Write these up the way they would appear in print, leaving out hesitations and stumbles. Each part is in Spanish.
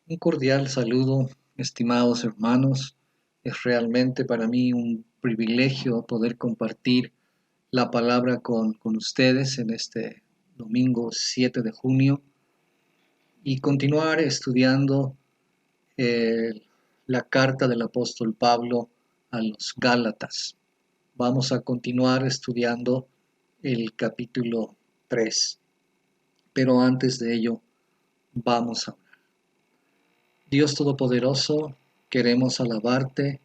Un cordial saludo, estimados hermanos. Es realmente para mí un privilegio poder compartir la palabra con ustedes en este domingo 7 de junio y continuar estudiando eh, la carta del apóstol Pablo a los Gálatas. Vamos a continuar estudiando el capítulo 3, pero antes de ello vamos a Dios Todopoderoso, queremos alabarte,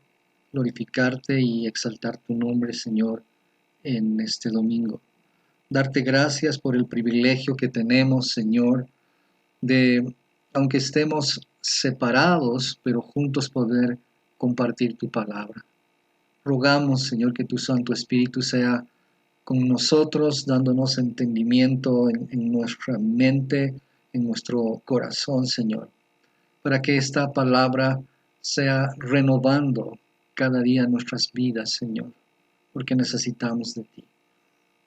glorificarte y exaltar tu nombre, Señor, en este domingo. Darte gracias por el privilegio que tenemos, Señor, de, aunque estemos separados, pero juntos poder compartir tu palabra. Rogamos, Señor, que tu Santo Espíritu sea con nosotros, dándonos entendimiento en nuestra mente, en nuestro corazón, Señor, para que esta palabra sea renovando cada día nuestras vidas, Señor, porque necesitamos de ti.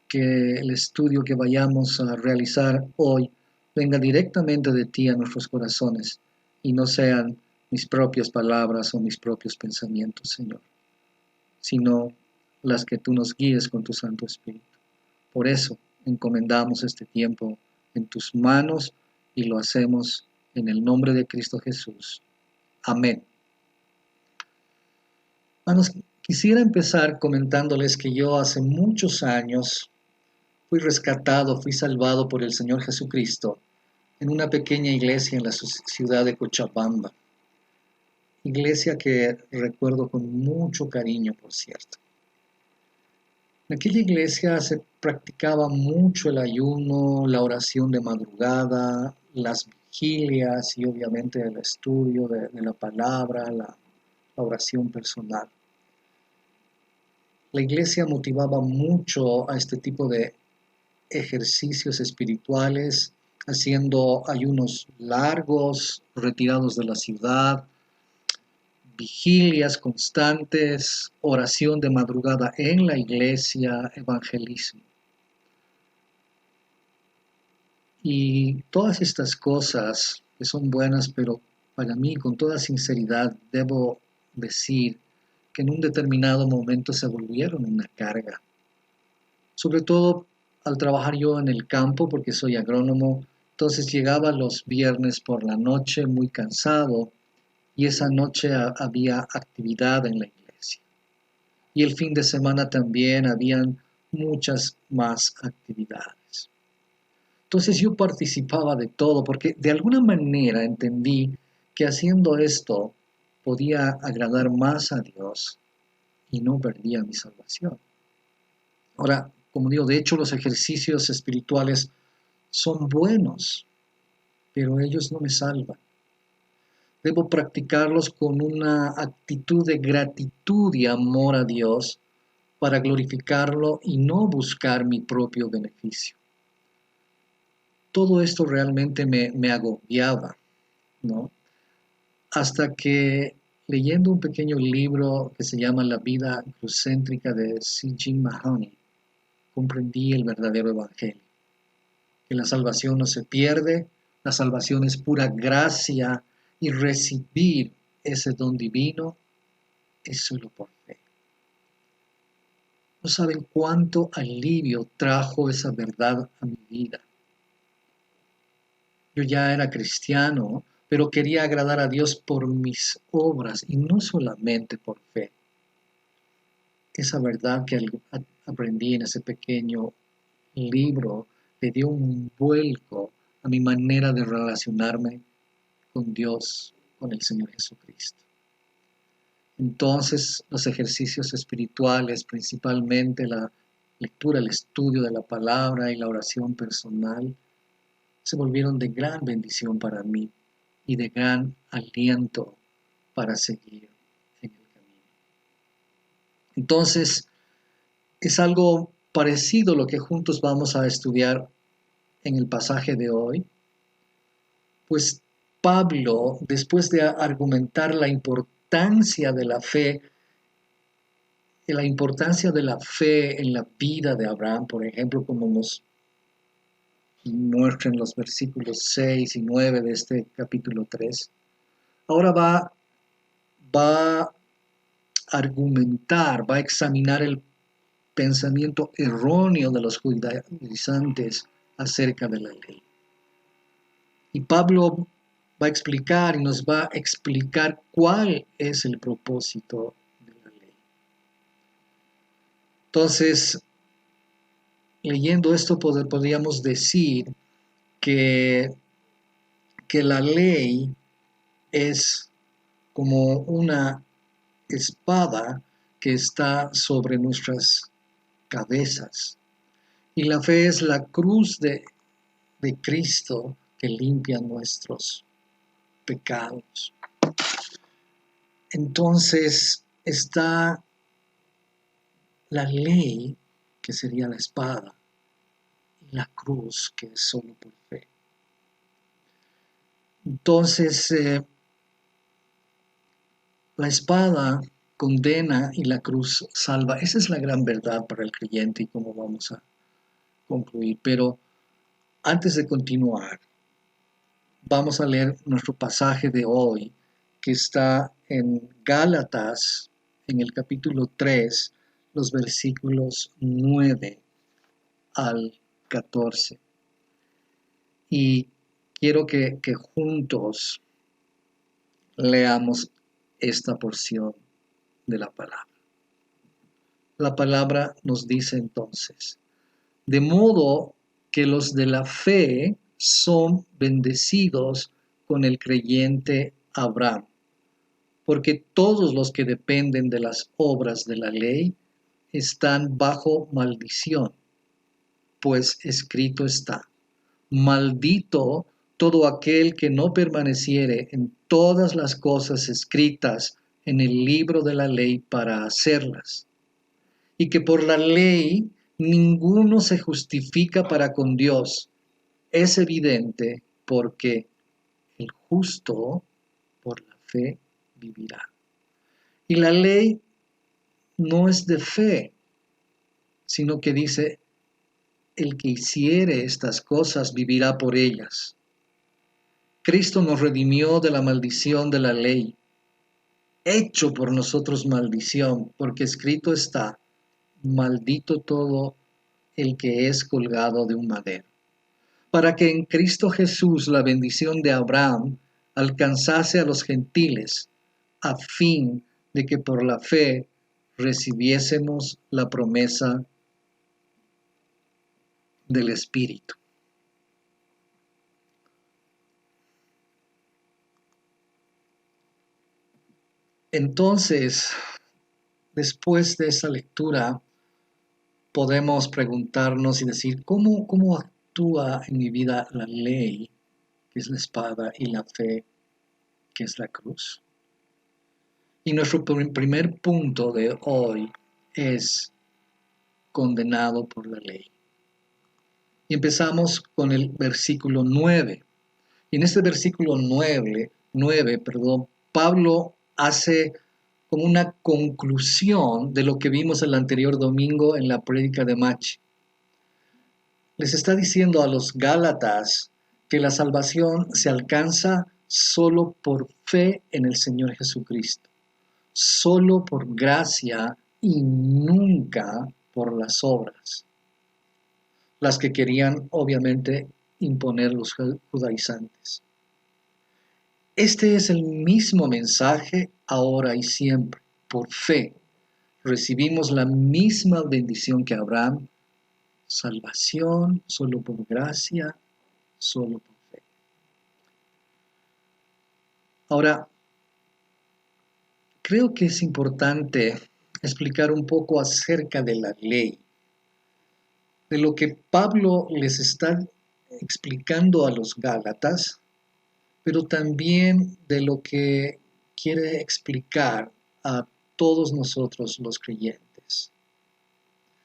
Que el estudio que vayamos a realizar hoy venga directamente de ti a nuestros corazones y no sean mis propias palabras o mis propios pensamientos, Señor, sino las que tú nos guíes con tu Santo Espíritu. Por eso encomendamos este tiempo en tus manos y lo hacemos en el nombre de Cristo Jesús. Amén. Hermanos, quisiera empezar comentándoles que yo hace muchos años fui rescatado, fui salvado por el Señor Jesucristo en una pequeña iglesia en la ciudad de Cochabamba. Iglesia que recuerdo con mucho cariño, por cierto. En aquella iglesia se practicaba mucho el ayuno, la oración de madrugada, las vigilias y obviamente el estudio de la palabra, la oración personal. La iglesia motivaba mucho a este tipo de ejercicios espirituales, haciendo ayunos largos, retirados de la ciudad, vigilias constantes, oración de madrugada en la iglesia, evangelismo. Y todas estas cosas que son buenas, pero para mí, con toda sinceridad, debo decir que en un determinado momento se volvieron una carga. Sobre todo al trabajar yo en el campo, porque soy agrónomo, entonces llegaba los viernes por la noche muy cansado y esa noche había actividad en la iglesia. Y el fin de semana también habían muchas más actividades. Entonces yo participaba de todo porque de alguna manera entendí que haciendo esto podía agradar más a Dios y no perdía mi salvación. Ahora, como digo, de hecho los ejercicios espirituales son buenos, pero ellos no me salvan. Debo practicarlos con una actitud de gratitud y amor a Dios para glorificarlo y no buscar mi propio beneficio. Todo esto realmente me agobiaba, ¿no? Hasta que leyendo un pequeño libro que se llama La vida cruzcéntrica de C.G. Mahoney, comprendí el verdadero evangelio. Que la salvación no se pierde, la salvación es pura gracia y recibir ese don divino es solo por fe. No saben cuánto alivio trajo esa verdad a mi vida. Yo ya era cristiano, pero quería agradar a Dios por mis obras y no solamente por fe. Esa verdad que aprendí en ese pequeño libro le dio un vuelco a mi manera de relacionarme con Dios, con el Señor Jesucristo. Entonces, los ejercicios espirituales, principalmente la lectura, el estudio de la palabra y la oración personal, se volvieron de gran bendición para mí y de gran aliento para seguir en el camino. Entonces, es algo parecido lo que juntos vamos a estudiar en el pasaje de hoy, pues Pablo, después de argumentar la importancia de la fe en la vida de Abraham, por ejemplo, como nos muestran los versículos 6 y 9 de este capítulo 3, Ahora va a argumentar, va a examinar el pensamiento erróneo de los judaizantes acerca de la ley. Y Pablo va a explicar y nos va a explicar cuál es el propósito de la ley. Entonces, leyendo esto podríamos decir que, que la ley es como una espada que está sobre nuestras cabezas. Y la fe es la cruz de Cristo que limpia nuestros pecados. Entonces está la ley, que sería la espada, y la cruz, que es solo por fe. Entonces, la espada condena y la cruz salva. Esa es la gran verdad para el creyente y cómo vamos a concluir. Pero antes de continuar, vamos a leer nuestro pasaje de hoy, que está en Gálatas, en el capítulo 3, los versículos 9 al 14. Y quiero que juntos leamos esta porción de la palabra. La palabra nos dice entonces: de modo que los de la fe son bendecidos con el creyente Abraham, porque todos los que dependen de las obras de la ley están bajo maldición, pues escrito está: maldito todo aquel que no permaneciere en todas las cosas escritas en el libro de la ley para hacerlas. Y que por la ley ninguno se justifica para con Dios. Es evidente, porque el justo por la fe vivirá. Y la ley no es de fe, sino que dice: el que hiciere estas cosas vivirá por ellas. Cristo nos redimió de la maldición de la ley, hecho por nosotros maldición, porque escrito está: maldito todo el que es colgado de un madero, para que en Cristo Jesús la bendición de Abraham alcanzase a los gentiles, a fin de que por la fe recibiésemos la promesa del Espíritu. Entonces, después de esa lectura, podemos preguntarnos y decir: ¿cómo actúa en mi vida la ley, que es la espada, y la fe, que es la cruz? Y nuestro primer punto de hoy es: condenado por la ley. Y empezamos con el versículo 9. Y en este versículo 9, Pablo hace como una conclusión de lo que vimos el anterior domingo en la prédica de Machi. Les está diciendo a los Gálatas que la salvación se alcanza solo por fe en el Señor Jesucristo, solo por gracia y nunca por las obras, las que querían obviamente imponer los judaizantes. Este es el mismo mensaje ahora y siempre. Por fe recibimos la misma bendición que Abraham: salvación solo por gracia, solo por fe. Ahora, creo que es importante explicar un poco acerca de la ley, de lo que Pablo les está explicando a los Gálatas, pero también de lo que quiere explicar a todos nosotros los creyentes.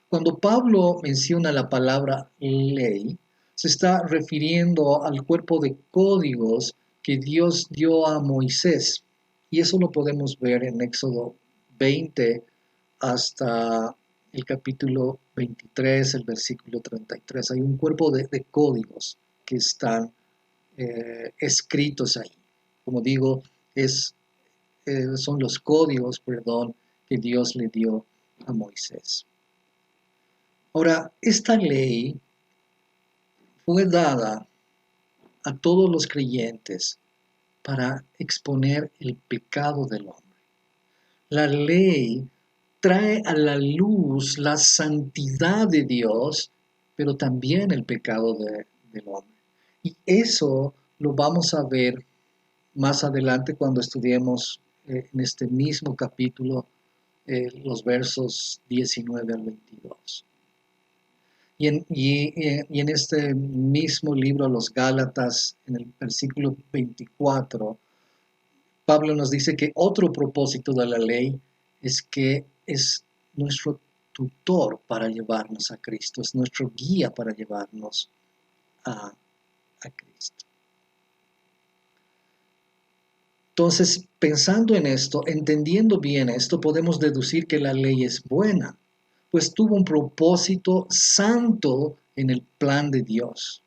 Cuando Pablo menciona la palabra ley, se está refiriendo al cuerpo de códigos que Dios dio a Moisés. Y eso lo podemos ver en Éxodo 20 hasta el capítulo 23, el versículo 33. Hay un cuerpo de códigos que están escritos ahí. Como digo, es, son los códigos, perdón, que Dios le dio a Moisés. Ahora, esta ley fue dada a todos los creyentes para exponer el pecado del hombre. La ley trae a la luz la santidad de Dios, pero también el pecado del hombre. Y eso lo vamos a ver más adelante cuando estudiemos en este mismo capítulo los versos 19 al 22. Y en este mismo libro, los Gálatas, en el versículo 24, Pablo nos dice que otro propósito de la ley es que es nuestro tutor para llevarnos a Cristo, es nuestro guía para llevarnos a Cristo. Entonces, pensando en esto, entendiendo bien esto, podemos deducir que la ley es buena, pues tuvo un propósito santo en el plan de Dios.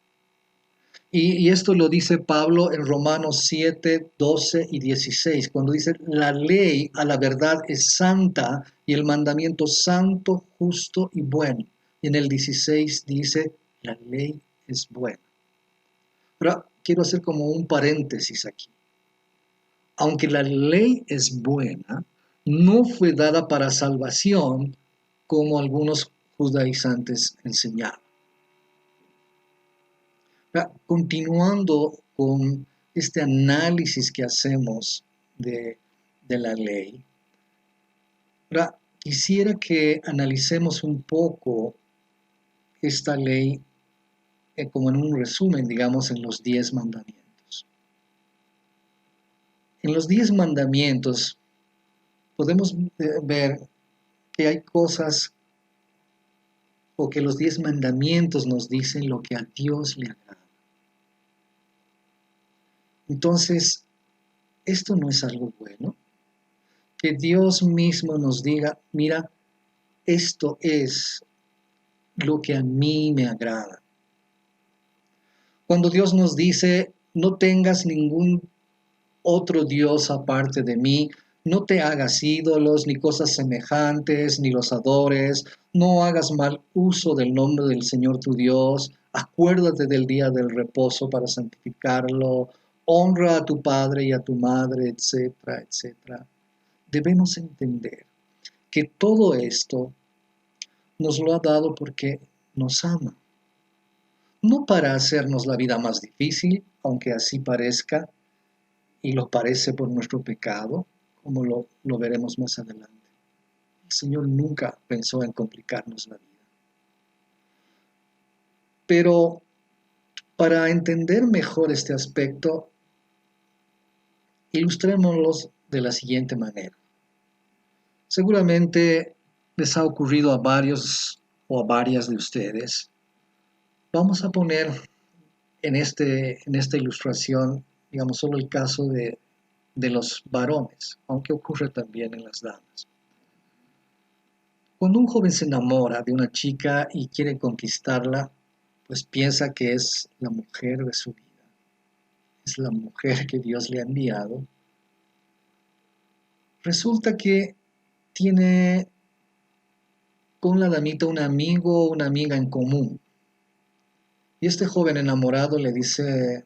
Y esto lo dice Pablo en Romanos 7, 12 y 16, cuando dice, la ley a la verdad es santa y el mandamiento santo, justo y bueno. Y en el 16 dice, la ley es buena. Ahora, quiero hacer como un paréntesis aquí. Aunque la ley es buena, no fue dada para salvación como algunos judaizantes enseñaban. Continuando con este análisis que hacemos de la ley, quisiera que analicemos un poco esta ley como en un resumen, digamos, en los 10 mandamientos. En los 10 mandamientos podemos ver que hay cosas o que los 10 mandamientos nos dicen lo que a Dios le agrada. Entonces, ¿esto no es algo bueno? Que Dios mismo nos diga, mira, esto es lo que a mí me agrada. Cuando Dios nos dice, no tengas ningún otro Dios aparte de mí, no te hagas ídolos, ni cosas semejantes, ni los adores, no hagas mal uso del nombre del Señor tu Dios, acuérdate del día del reposo para santificarlo, honra a tu padre y a tu madre, etcétera, etcétera. Debemos entender que todo esto nos lo ha dado porque nos ama. No para hacernos la vida más difícil, aunque así parezca, y lo parece por nuestro pecado, como lo veremos más adelante. El Señor nunca pensó en complicarnos la vida. Pero para entender mejor este aspecto, ilustrémoslo de la siguiente manera. Seguramente les ha ocurrido a varios o a varias de ustedes. Vamos a poner en esta ilustración, digamos, solo el caso de los varones, aunque ocurre también en las damas. Cuando un joven se enamora de una chica y quiere conquistarla, pues piensa que es la mujer de su vida, es la mujer que Dios le ha enviado. Resulta que tiene con la damita un amigo o una amiga en común. Y este joven enamorado le dice,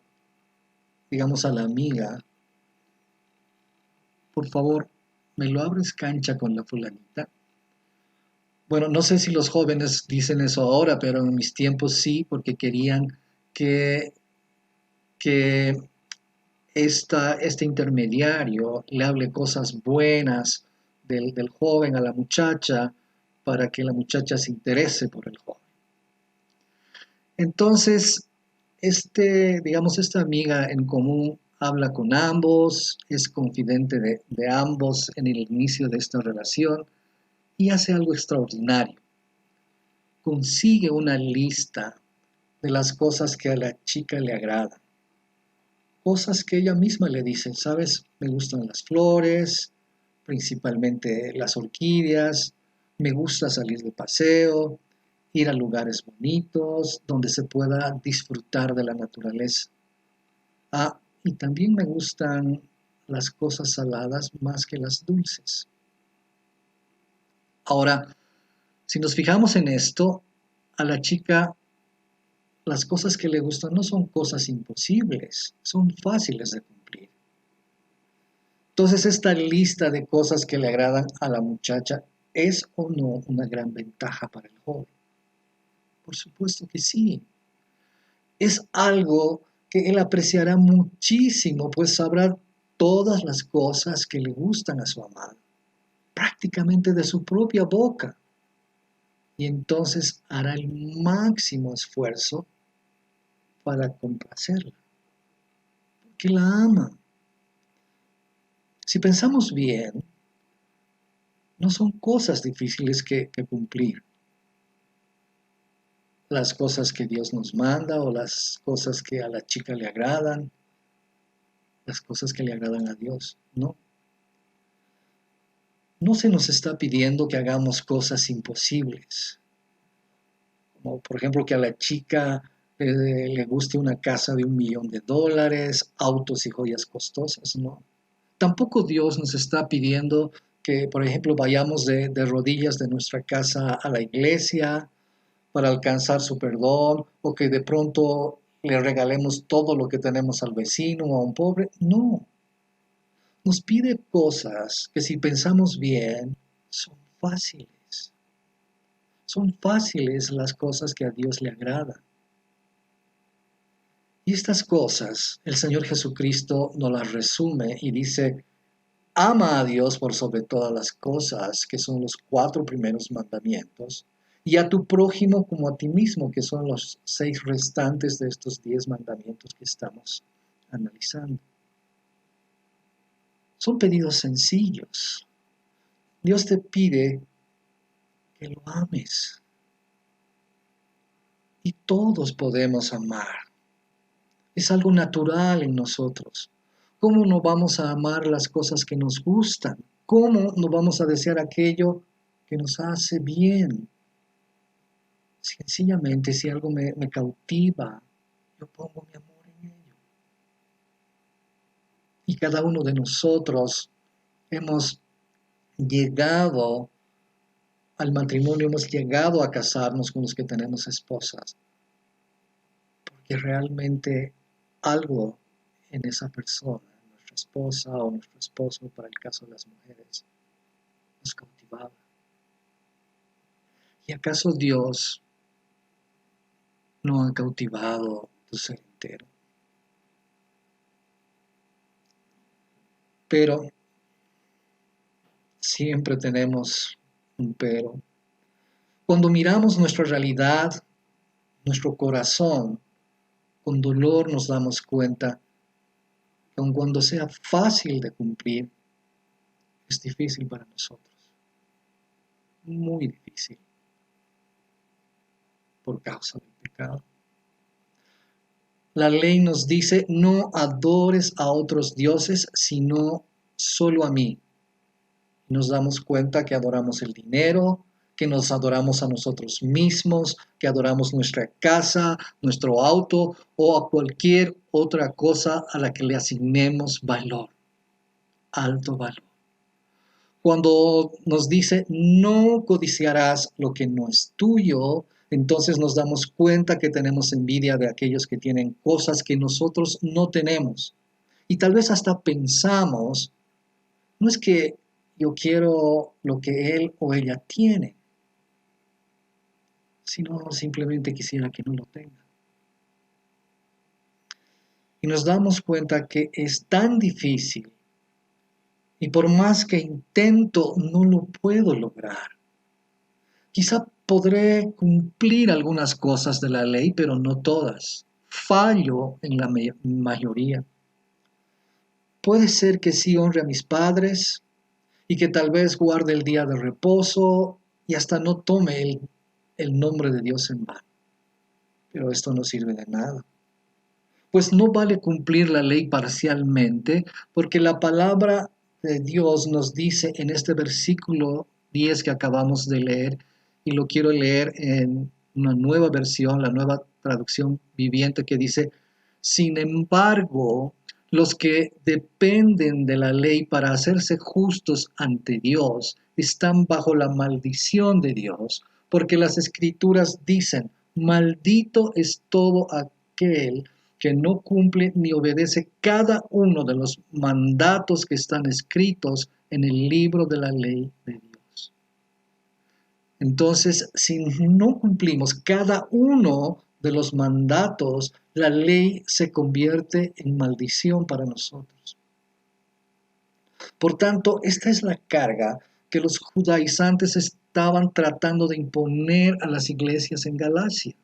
digamos, a la amiga, por favor, ¿me lo abres cancha con la fulanita? Bueno, no sé si los jóvenes dicen eso ahora, pero en mis tiempos sí, porque querían que, que este intermediario le hable cosas buenas del joven a la muchacha para que la muchacha se interese por el joven. Entonces, digamos, esta amiga en común habla con ambos, es confidente de ambos en el inicio de esta relación y hace algo extraordinario. Consigue una lista de las cosas que a la chica le agradan. Cosas que ella misma le dice, sabes, me gustan las flores, principalmente las orquídeas, me gusta salir de paseo, ir a lugares bonitos donde se pueda disfrutar de la naturaleza. Y también me gustan las cosas saladas más que las dulces. Ahora, si nos fijamos en esto, a la chica las cosas que le gustan no son cosas imposibles, son fáciles de cumplir. Entonces, esta lista de cosas que le agradan a la muchacha, ¿es o no una gran ventaja para el joven? Por supuesto que sí. Es algo que él apreciará muchísimo, pues sabrá todas las cosas que le gustan a su amada, prácticamente de su propia boca. Y entonces hará el máximo esfuerzo para complacerla, porque la ama. Si pensamos bien, no son cosas difíciles que cumplir. Las cosas que Dios nos manda o las cosas que a la chica le agradan, las cosas que le agradan a Dios, no. No se nos está pidiendo que hagamos cosas imposibles, como por ejemplo que a la chica le guste una casa de $1 millón, autos y joyas costosas, no. Tampoco Dios nos está pidiendo que, por ejemplo, vayamos de rodillas de nuestra casa a la iglesia para alcanzar su perdón o que de pronto le regalemos todo lo que tenemos al vecino o a un pobre. No, nos pide cosas que si pensamos bien son fáciles. Son fáciles las cosas que a Dios le agradan. Y estas cosas el Señor Jesucristo nos las resume y dice, ama a Dios por sobre todas las cosas, que son los 4 primeros mandamientos, y a tu prójimo como a ti mismo, que son los 6 restantes de estos 10 mandamientos que estamos analizando. Son pedidos sencillos. Dios te pide que lo ames. Y todos podemos amar. Es algo natural en nosotros. ¿Cómo no vamos a amar las cosas que nos gustan? ¿Cómo no vamos a desear aquello que nos hace bien? Sencillamente, si algo me cautiva, yo pongo mi amor en ello. Y cada uno de nosotros hemos llegado al matrimonio, hemos llegado a casarnos con los que tenemos esposas, porque realmente algo en esa persona, nuestra esposa o nuestro esposo, para el caso de las mujeres, nos cautivaba. ¿Y acaso Dios no ha cautivado tu ser entero? Pero siempre tenemos un pero. Cuando miramos nuestra realidad, nuestro corazón, con dolor nos damos cuenta que aun cuando sea fácil de cumplir, es difícil para nosotros. Muy difícil por causa del pecado. La ley nos dice, no adores a otros dioses, sino solo a mí. Nos damos cuenta que adoramos el dinero, que nos adoramos a nosotros mismos, que adoramos nuestra casa, nuestro auto o a cualquier otra cosa a la que le asignemos valor, alto valor. Cuando nos dice no codiciarás lo que no es tuyo, entonces nos damos cuenta que tenemos envidia de aquellos que tienen cosas que nosotros no tenemos. Y tal vez hasta pensamos, no es que yo quiero lo que él o ella tiene, sino simplemente quisiera que no lo tenga. Y nos damos cuenta que es tan difícil y por más que intento no lo puedo lograr. Quizá podré cumplir algunas cosas de la ley, pero no todas. Fallo en la mayoría. Puede ser que sí honre a mis padres y que tal vez guarde el día de reposo y hasta no tome el nombre de Dios en vano. Pero esto no sirve de nada. Pues no vale cumplir la ley parcialmente, porque la palabra de Dios nos dice en este versículo 10 que acabamos de leer, y lo quiero leer en una nueva versión, la nueva traducción viviente que dice, sin embargo, los que dependen de la ley para hacerse justos ante Dios están bajo la maldición de Dios, porque las Escrituras dicen, maldito es todo aquel que no cumple ni obedece cada uno de los mandatos que están escritos en el libro de la ley de Dios. Entonces, si no cumplimos cada uno de los mandatos, la ley se convierte en maldición para nosotros. Por tanto, esta es la carga que los judaizantes estaban tratando de imponer a las iglesias en Galacia.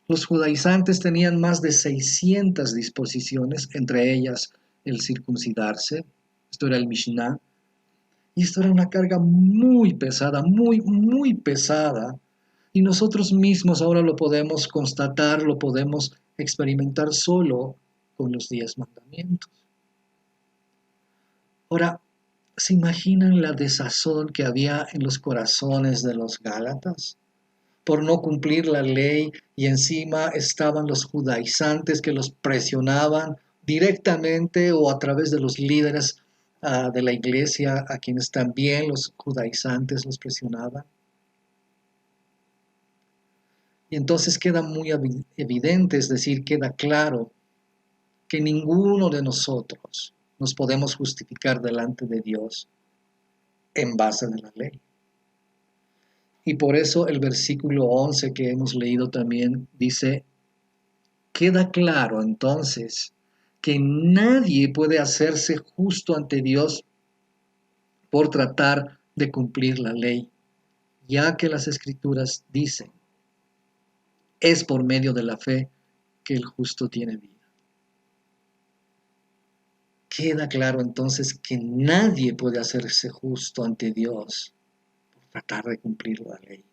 Los judaizantes tenían más de 600 disposiciones, entre ellas el circuncidarse, esto era el Mishnah, y esto era una carga muy pesada, muy pesada, y nosotros mismos ahora lo podemos constatar, lo podemos experimentar solo con los 10 mandamientos. Ahora, ¿se imaginan la desazón que había en los corazones de los Gálatas? Por no cumplir la ley y encima estaban los judaizantes que los presionaban directamente o a través de los líderes de la iglesia a quienes también los judaizantes los presionaban. Y entonces queda muy evidente, es decir, queda claro que ninguno de nosotros nos podemos justificar delante de Dios en base de la ley. Y por eso el versículo 11 que hemos leído también dice, queda claro entonces que nadie puede hacerse justo ante Dios por tratar de cumplir la ley, ya que las Escrituras dicen, es por medio de la fe que el justo tiene vida. Queda claro entonces que nadie puede hacerse justo ante Dios por tratar de cumplir la ley.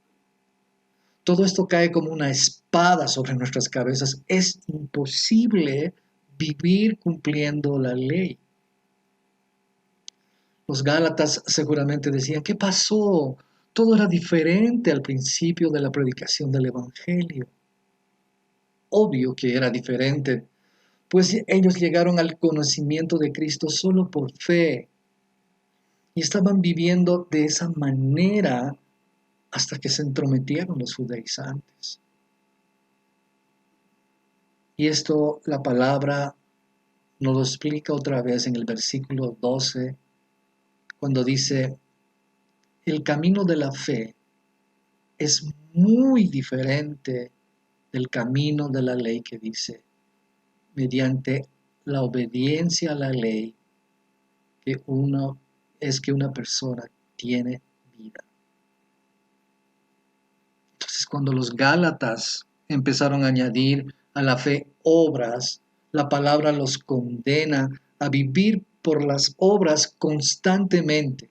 Todo esto cae como una espada sobre nuestras cabezas. Es imposible vivir cumpliendo la ley. Los Gálatas seguramente decían, ¿qué pasó? Todo era diferente al principio de la predicación del Evangelio. Obvio que era diferente, pues ellos llegaron al conocimiento de Cristo solo por fe y estaban viviendo de esa manera hasta que se entrometieron los judaizantes. Y esto la palabra nos lo explica otra vez en el versículo 12, cuando dice, el camino de la fe es muy diferente del camino de la ley que dice, mediante la obediencia a la ley, que una persona tiene vida. Entonces, cuando los Gálatas empezaron a añadir a la fe obras, la palabra los condena a vivir por las obras constantemente.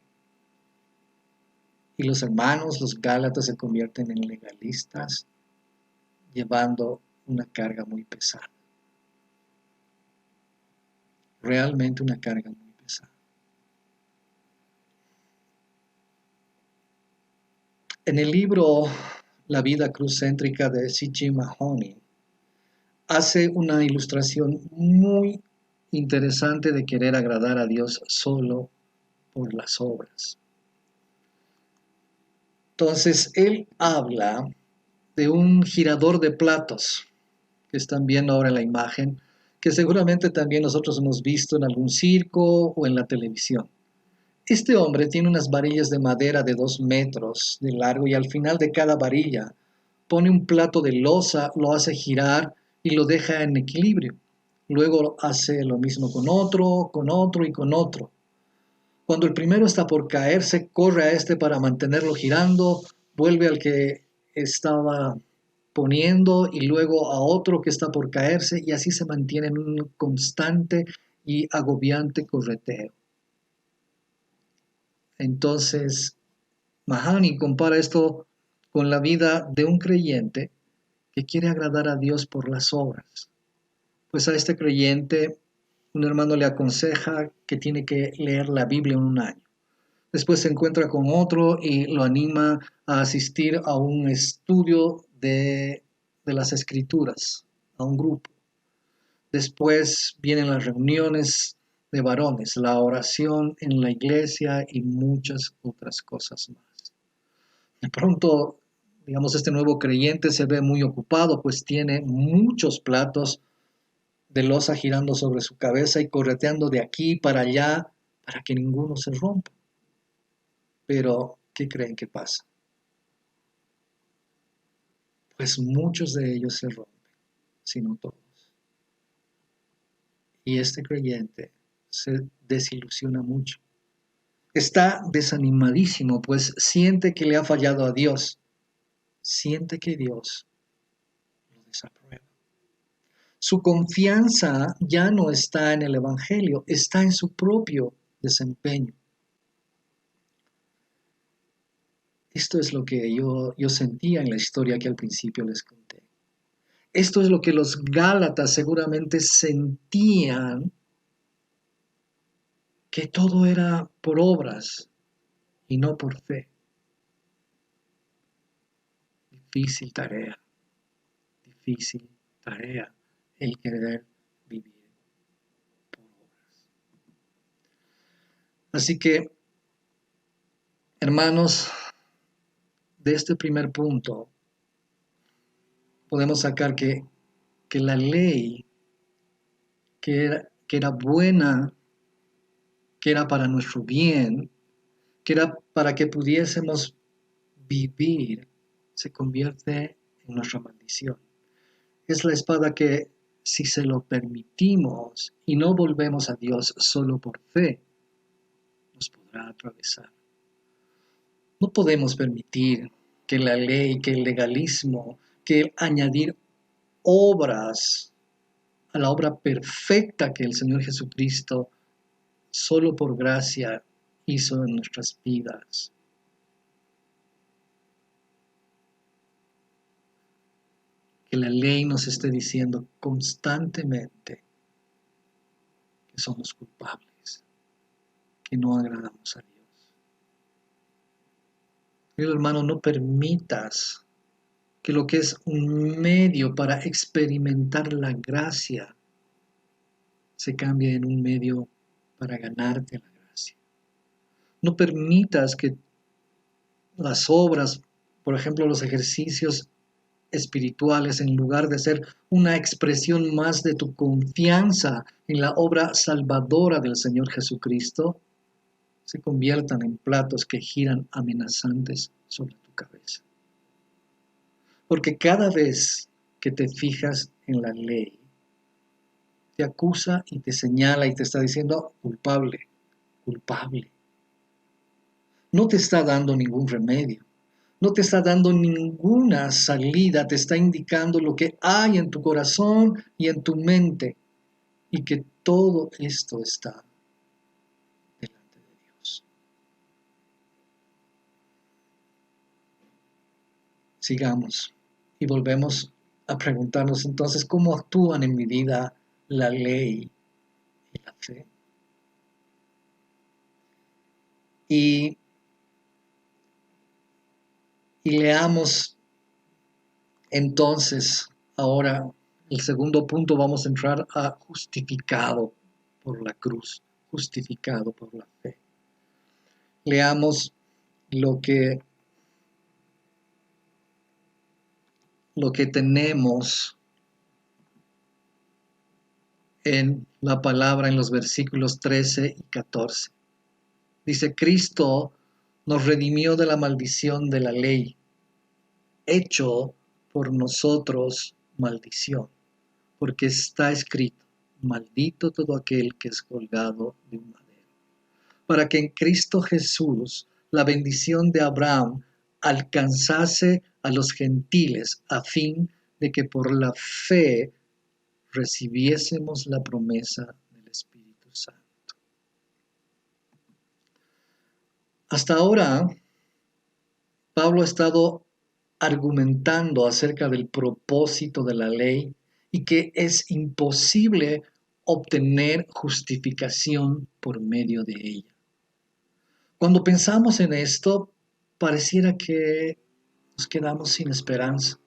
Y los hermanos, los Gálatas, se convierten en legalistas, llevando una carga muy pesada. Realmente una carga muy pesada. En el libro La vida cruzcéntrica de C.G. Mahoney, hace una ilustración muy interesante de querer agradar a Dios solo por las obras. Entonces, él habla de un girador de platos, que están viendo ahora en la imagen, que seguramente también nosotros hemos visto en algún circo o en la televisión. Este hombre tiene unas varillas de madera de 2 metros de largo y al final de cada varilla pone un plato de loza, lo hace girar y lo deja en equilibrio. Luego hace lo mismo con otro y con otro. Cuando el primero está por caerse, corre a este para mantenerlo girando, vuelve al que estaba poniendo y luego a otro que está por caerse y así se mantiene en un constante y agobiante correteo. Entonces, Mahoney compara esto con la vida de un creyente que quiere agradar a Dios por las obras. Pues a este creyente, un hermano le aconseja que tiene que leer la Biblia en un año. Después se encuentra con otro y lo anima a asistir a un estudio de las Escrituras, a un grupo. Después vienen las reuniones de varones, la oración en la iglesia y muchas otras cosas más. De pronto, digamos, este nuevo creyente se ve muy ocupado, pues tiene muchos platos de loza girando sobre su cabeza y correteando de aquí para allá para que ninguno se rompa. Pero, ¿qué creen que pasa? Pues muchos de ellos se rompen, si no todos. Y este creyente se desilusiona mucho. Está desanimadísimo, pues siente que le ha fallado a Dios. Siente que Dios lo desaprueba. Su confianza ya no está en el Evangelio, está en su propio desempeño. Esto es lo que yo sentía en la historia que al principio les conté. Esto es lo que los Gálatas seguramente sentían, que todo era por obras y no por fe. Difícil tarea, difícil tarea el querer vivir por obras. Así que, hermanos, de este primer punto podemos sacar que la ley, que era buena, que era para nuestro bien, que era para que pudiésemos vivir, se convierte en nuestra maldición. Es la espada que, si se lo permitimos y no volvemos a Dios solo por fe, nos podrá atravesar. No podemos permitir que la ley, que el legalismo, que el añadir obras a la obra perfecta que el Señor Jesucristo solo por gracia hizo en nuestras vidas, que la ley nos esté diciendo constantemente que somos culpables, que no agradamos a Dios. Querido hermano, no permitas que lo que es un medio para experimentar la gracia se cambie en un medio para ganarte la gracia. No permitas que las obras, por ejemplo, los ejercicios espirituales, en lugar de ser una expresión más de tu confianza en la obra salvadora del Señor Jesucristo, se conviertan en platos que giran amenazantes sobre tu cabeza. Porque cada vez que te fijas en la ley, te acusa y te señala y te está diciendo culpable, culpable. No te está dando ningún remedio. No te está dando ninguna salida, te está indicando lo que hay en tu corazón y en tu mente, y que todo esto está delante de Dios. Sigamos y volvemos a preguntarnos entonces cómo actúan en mi vida la ley y la fe. Y leamos entonces ahora el segundo punto, vamos a entrar a justificado por la cruz, justificado por la fe. Leamos lo que tenemos en la palabra en los versículos 13 y 14. Dice, Cristo nos redimió de la maldición de la ley, hecho por nosotros maldición, porque está escrito, maldito todo aquel que es colgado de un madero, para que en Cristo Jesús la bendición de Abraham alcanzase a los gentiles, a fin de que por la fe recibiésemos la promesa del Espíritu Santo. Hasta ahora, Pablo ha estado argumentando acerca del propósito de la ley y que es imposible obtener justificación por medio de ella. Cuando pensamos en esto, pareciera que nos quedamos sin esperanza,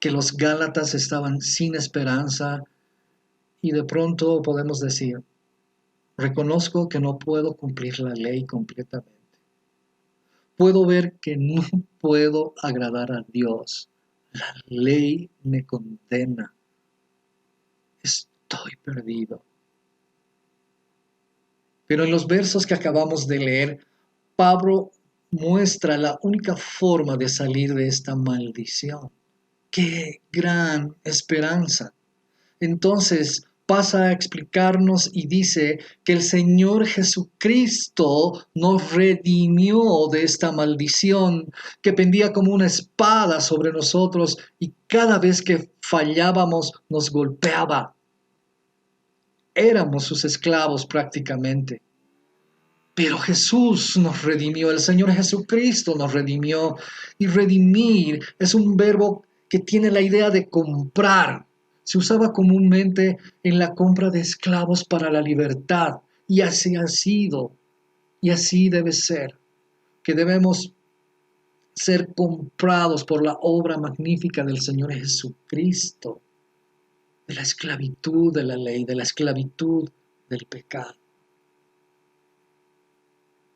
que los Gálatas estaban sin esperanza, Y de pronto podemos decir, reconozco que no puedo cumplir la ley completamente. Puedo ver que no puedo agradar a Dios. La ley me condena. Estoy perdido. Pero en los versos que acabamos de leer, Pablo muestra la única forma de salir de esta maldición. ¡Qué gran esperanza! Entonces pasa a explicarnos y dice que el Señor Jesucristo nos redimió de esta maldición que pendía como una espada sobre nosotros y cada vez que fallábamos nos golpeaba. Éramos sus esclavos prácticamente. Pero Jesús nos redimió, el Señor Jesucristo nos redimió. Y redimir es un verbo que tiene la idea de comprar. Se usaba comúnmente en la compra de esclavos para la libertad. Y así ha sido. Y así debe ser. Que debemos ser comprados por la obra magnífica del Señor Jesucristo. De la esclavitud de la ley, de la esclavitud del pecado.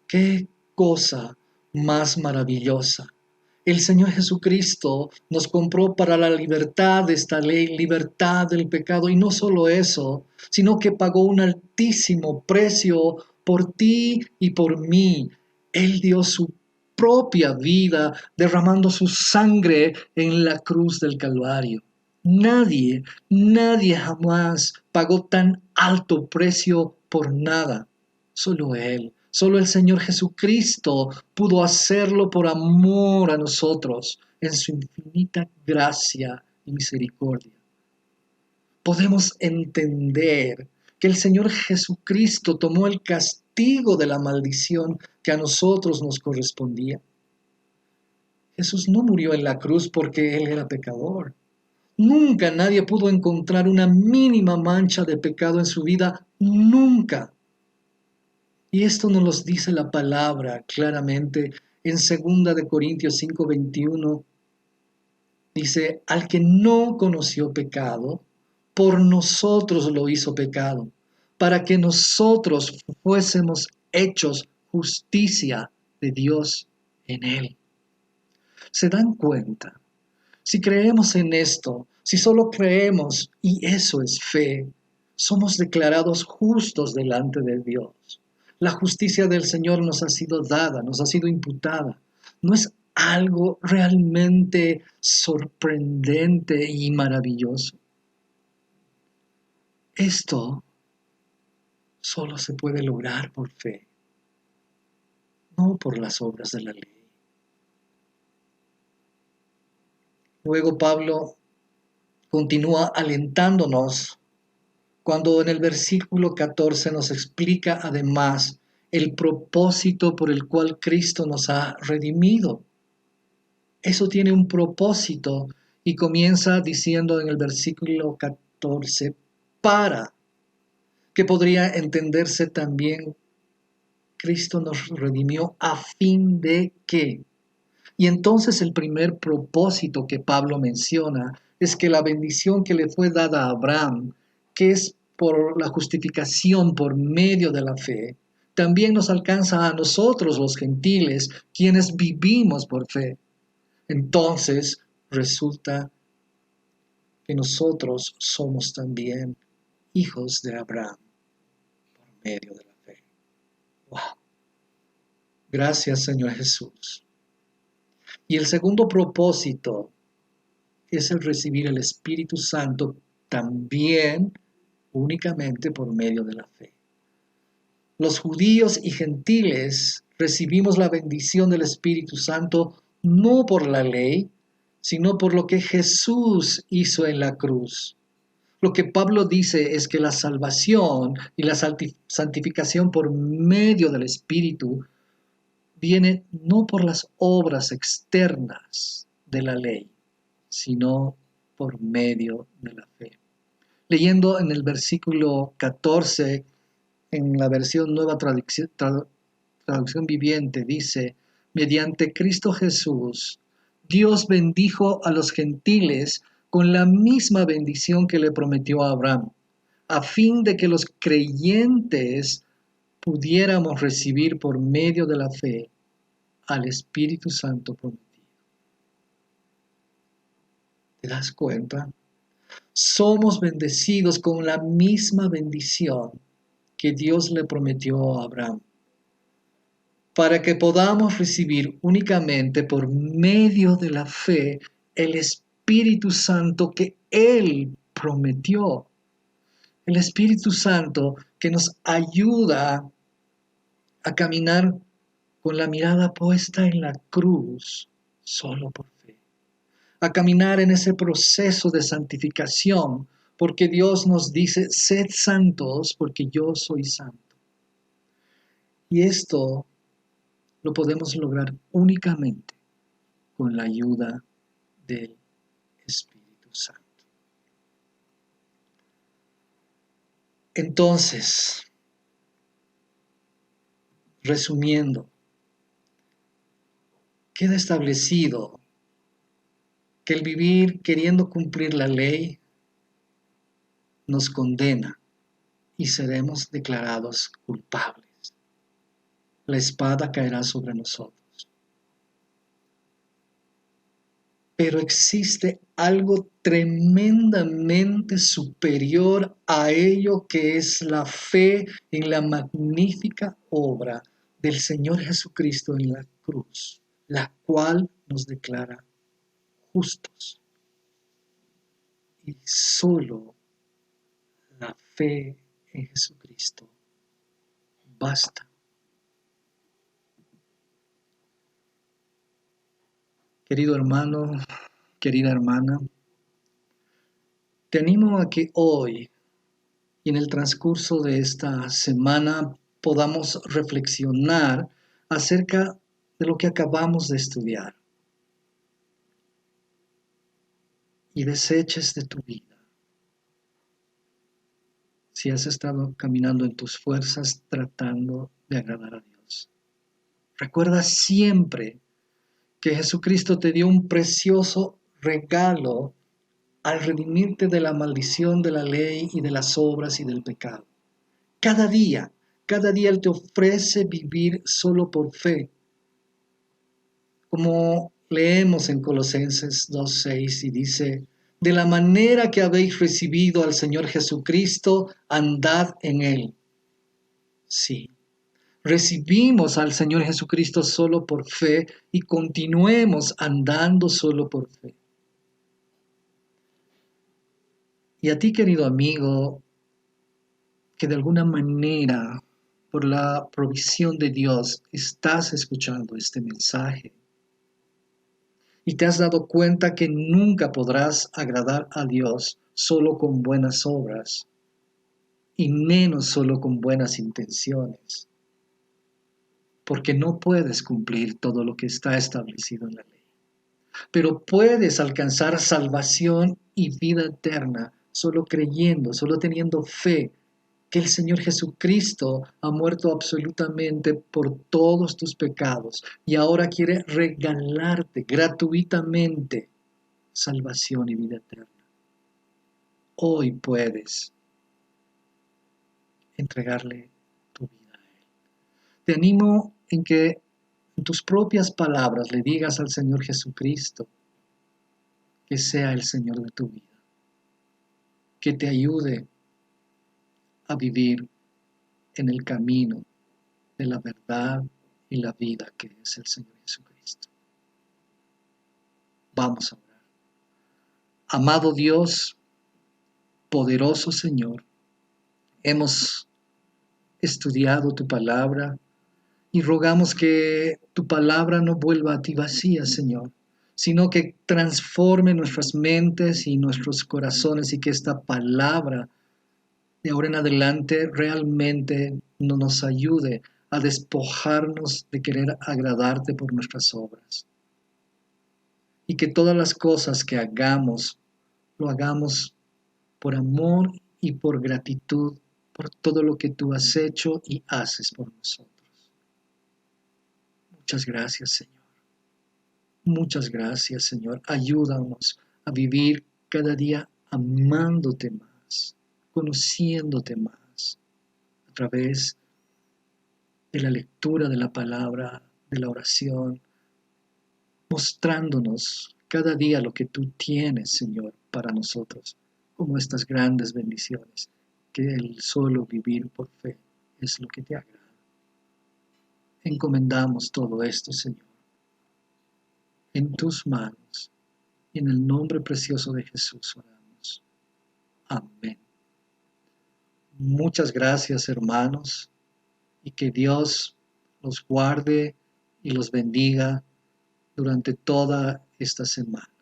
¡Qué cosa más maravillosa! El Señor Jesucristo nos compró para la libertad de esta ley, libertad del pecado. Y no solo eso, sino que pagó un altísimo precio por ti y por mí. Él dio su propia vida derramando su sangre en la cruz del Calvario. Nadie jamás pagó tan alto precio por nada. Solo Él. Solo el Señor Jesucristo pudo hacerlo por amor a nosotros en su infinita gracia y misericordia. Podemos entender que el Señor Jesucristo tomó el castigo de la maldición que a nosotros nos correspondía. Jesús no murió en la cruz porque Él era pecador. Nunca nadie pudo encontrar una mínima mancha de pecado en su vida. Nunca. Y esto nos lo dice la palabra claramente en 2 Corintios 5:21. Dice, al que no conoció pecado, por nosotros lo hizo pecado, para que nosotros fuésemos hechos justicia de Dios en él. ¿Se dan cuenta? Si creemos en esto, si solo creemos, y eso es fe, somos declarados justos delante de Dios. La justicia del Señor nos ha sido dada, nos ha sido imputada. No es algo realmente sorprendente y maravilloso. Esto solo se puede lograr por fe, no por las obras de la ley. Luego Pablo continúa alentándonos cuando en el versículo 14 nos explica además el propósito por el cual Cristo nos ha redimido. Eso tiene un propósito y comienza diciendo en el versículo 14, para, que podría entenderse también, Cristo nos redimió a fin de que. Y entonces el primer propósito que Pablo menciona es que la bendición que le fue dada a Abraham, que es por la justificación por medio de la fe, también nos alcanza a nosotros los gentiles, quienes vivimos por fe. Entonces resulta que nosotros somos también hijos de Abraham por medio de la fe. ¡Wow! Gracias, Señor Jesús. Y el segundo propósito es el recibir el Espíritu Santo también únicamente por medio de la fe. Los judíos y gentiles recibimos la bendición del Espíritu Santo no por la ley, sino por lo que Jesús hizo en la cruz. Lo que Pablo dice es que la salvación y la santificación por medio del Espíritu viene no por las obras externas de la ley, sino por medio de la fe. Leyendo en el versículo 14, en la versión Nueva Traducción Viviente, dice, mediante Cristo Jesús, Dios bendijo a los gentiles con la misma bendición que le prometió a Abraham. a fin de que los creyentes pudiéramos recibir por medio de la fe al Espíritu Santo prometido. ¿Te das cuenta? Somos bendecidos con la misma bendición que Dios le prometió a Abraham, para que podamos recibir únicamente por medio de la fe el Espíritu Santo que Él prometió. El Espíritu Santo que nos ayuda a caminar con la mirada puesta en la cruz, solo por fe. A caminar en ese proceso de santificación, porque Dios nos dice, sed santos porque yo soy santo. Y esto lo podemos lograr únicamente con la ayuda del Espíritu Santo. Entonces, resumiendo, queda establecido que el vivir queriendo cumplir la ley nos condena y seremos declarados culpables. La espada caerá sobre nosotros. Pero existe algo tremendamente superior a ello, que es la fe en la magnífica obra del Señor Jesucristo en la cruz, la cual nos declara justos. Y solo la fe en Jesucristo basta. Querido hermano, querida hermana, te animo a que hoy y en el transcurso de esta semana podamos reflexionar acerca de lo que acabamos de estudiar y deseches de tu vida. Si has estado caminando en tus fuerzas tratando de agradar a Dios. Recuerda siempre que Jesucristo te dio un precioso regalo al redimirte de la maldición de la ley y de las obras y del pecado. Cada día Él te ofrece vivir solo por fe. Como leemos en Colosenses 2:6 y dice, de la manera que habéis recibido al Señor Jesucristo, andad en Él. Sí, recibimos al Señor Jesucristo solo por fe y continuemos andando solo por fe. Y a ti, querido amigo, que de alguna manera, por la provisión de Dios, estás escuchando este mensaje y te has dado cuenta que nunca podrás agradar a Dios solo con buenas obras y menos solo con buenas intenciones, porque no puedes cumplir todo lo que está establecido en la ley, pero puedes alcanzar salvación y vida eterna solo creyendo, solo teniendo fe que el Señor Jesucristo ha muerto absolutamente por todos tus pecados y ahora quiere regalarte gratuitamente salvación y vida eterna. Hoy puedes entregarle tu vida a Él. Te animo en que en tus propias palabras le digas al Señor Jesucristo que sea el Señor de tu vida, que te ayude a vivir en el camino de la verdad y la vida que es el Señor Jesucristo. Vamos a orar. Amado Dios, poderoso Señor, hemos estudiado tu palabra y rogamos que tu palabra no vuelva a ti vacía, Señor, sino que transforme nuestras mentes y nuestros corazones y que esta palabra de ahora en adelante realmente nos ayude a despojarnos de querer agradarte por nuestras obras. Y que todas las cosas que hagamos, lo hagamos por amor y por gratitud por todo lo que tú has hecho y haces por nosotros. Muchas gracias, Señor. Muchas gracias, Señor. Ayúdanos a vivir cada día amándote más, conociéndote más a través de la lectura de la palabra, de la oración, mostrándonos cada día lo que tú tienes, Señor, para nosotros, como estas grandes bendiciones, que el solo vivir por fe es lo que te agrada. Encomendamos todo esto, Señor, en tus manos y en el nombre precioso de Jesús oramos. Amén. Muchas gracias, hermanos, y que Dios los guarde y los bendiga durante toda esta semana.